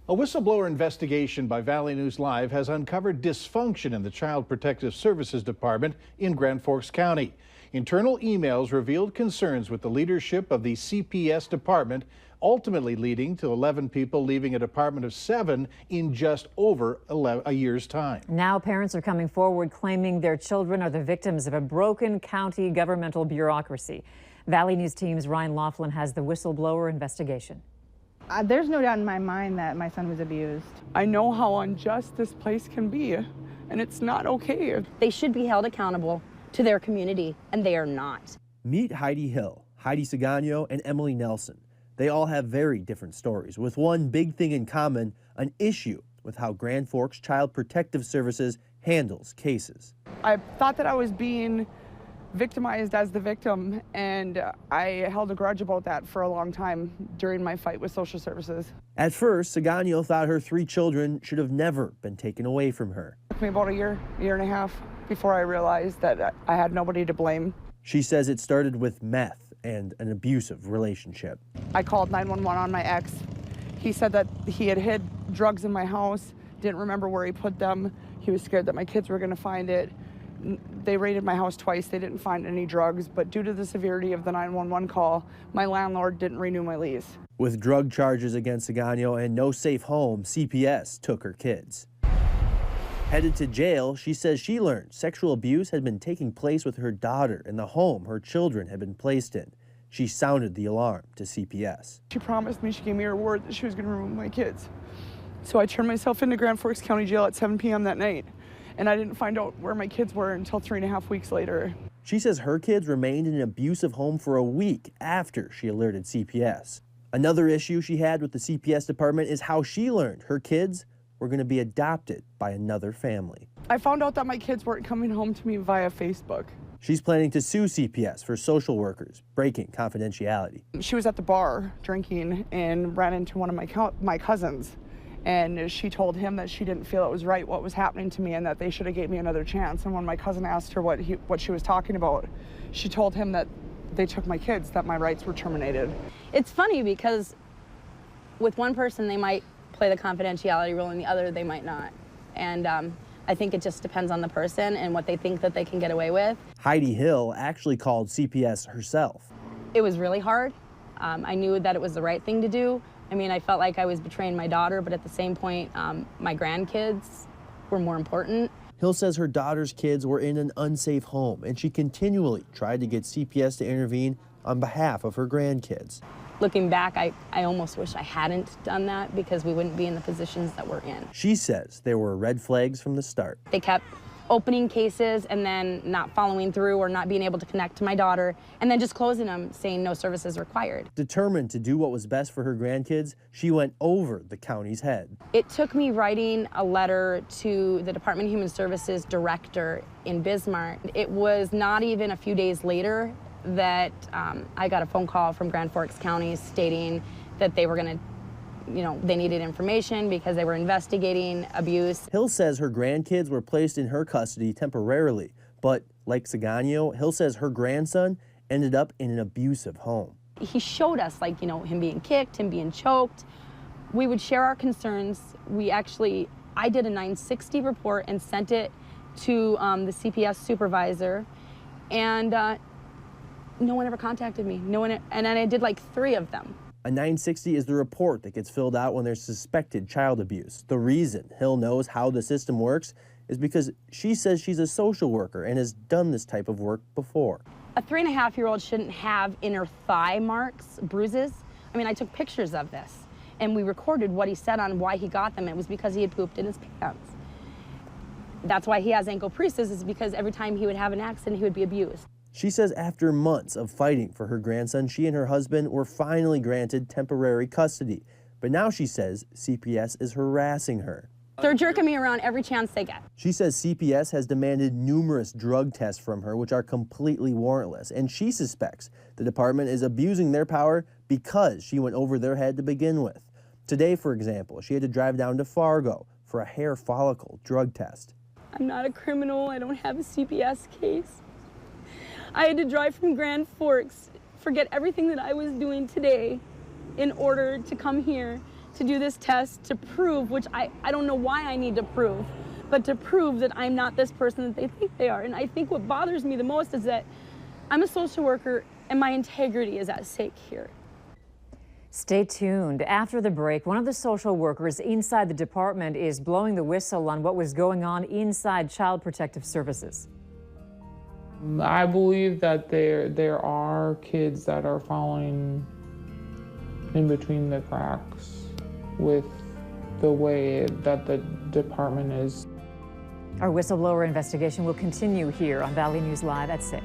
A whistleblower investigation by Valley News Live has uncovered dysfunction in the Child Protective Services Department in Grand Forks County. Internal emails revealed concerns with the leadership of the CPS department, ultimately leading to 11 people leaving a department of 7 in just over a year's time. Now parents are coming forward claiming their children are the victims of a broken county governmental bureaucracy. Valley News Team's Ryan Laughlin has the whistleblower investigation. There's no doubt in my mind that my son was abused. I know how unjust this place can be, and it's not okay. They should be held accountable to their community, and they are not. Meet Heidi Hill, Heidi Sagano, and Emily Nelson. They all have very different stories, with one big thing in common: an issue with how Grand Forks Child Protective Services handles cases. I thought that I was being victimized as the victim, and I held a grudge about that for a long time during my fight with social services. At first, Sagano thought her 3 children should have never been taken away from her. It took me about a year and a half before I realized that I had nobody to blame. She says it started with meth and an abusive relationship. I called 911 on my ex. He said that he had hid drugs in my house, didn't remember where he put them. He was scared that my kids were gonna find it. They raided my house twice. They didn't find any drugs, but due to the severity of the 911 call, my landlord didn't renew my lease. With drug charges against Sagano and no safe home, CPS took her kids. Headed to jail, she says she learned sexual abuse had been taking place with her daughter in the home her children had been placed in. She sounded the alarm to CPS. She promised me, she gave me her word that she was going to remove my kids. So I turned myself into Grand Forks County Jail at 7 p.m. that night, and I didn't find out where my kids were until 3.5 weeks later. She says her kids remained in an abusive home for a week after she alerted CPS. Another issue she had with the CPS department is how she learned her kids were going to be adopted by another family. I found out that my kids weren't coming home to me via Facebook. She's planning to sue CPS for social workers breaking confidentiality. She was at the bar drinking and ran into one of my cousins, and she told him that she didn't feel it was right what was happening to me and that they should have gave me another chance. And when my cousin asked her what she was talking about, she told him that they took my kids, that my rights were terminated. It's funny because with one person they might play the confidentiality rule and the other they might not. And I think it just depends on the person and what they think that they can get away with. Heidi Hill actually called CPS herself. It was really hard. I knew that it was the right thing to do. I mean, I felt like I was betraying my daughter, but at the same point, my grandkids were more important. Hill says her daughter's kids were in an unsafe home, and she continually tried to get CPS to intervene on behalf of her grandkids. Looking back, I almost wish I hadn't done that because we wouldn't be in the positions that we're in. She says there were red flags from the start. They kept opening cases and then not following through or not being able to connect to my daughter and then just closing them, saying no services required. Determined to do what was best for her grandkids, she went over the county's head. It took me writing a letter to the Department of Human Services director in Bismarck. It was not even a few days later that I got a phone call from Grand Forks County stating that they were going to, they needed information because they were investigating abuse. Hill says her grandkids were placed in her custody temporarily, but like Sagano, Hill says her grandson ended up in an abusive home. He showed us, him being kicked, him being choked. We would share our concerns. I did a 960 report and sent it to the CPS supervisor, and no one ever contacted me. And then I did like 3 of them. A 960 is the report that gets filled out when there's suspected child abuse. The reason Hill knows how the system works is because she says she's a social worker and has done this type of work before. A 3.5-year-old shouldn't have inner thigh marks, bruises. I mean, I took pictures of this, and we recorded what he said on why he got them. It was because he had pooped in his pants. That's why he has ankle braces, is because every time he would have an accident, he would be abused. She says after months of fighting for her grandson, she and her husband were finally granted temporary custody. But now she says CPS is harassing her. They're jerking me around every chance they get. She says CPS has demanded numerous drug tests from her, which are completely warrantless. And she suspects the department is abusing their power because she went over their head to begin with. Today, for example, she had to drive down to Fargo for a hair follicle drug test. I'm not a criminal. I don't have a CPS case. I had to drive from Grand Forks, forget everything that I was doing today in order to come here to do this test to prove, which I don't know why I need to prove, but to prove that I'm not this person that they think they are. And I think what bothers me the most is that I'm a social worker and my integrity is at stake here. Stay tuned. After the break, one of the social workers inside the department is blowing the whistle on what was going on inside Child Protective Services. I believe that there are kids that are falling in between the cracks with the way that the department is. Our whistleblower investigation will continue here on Valley News Live at 6.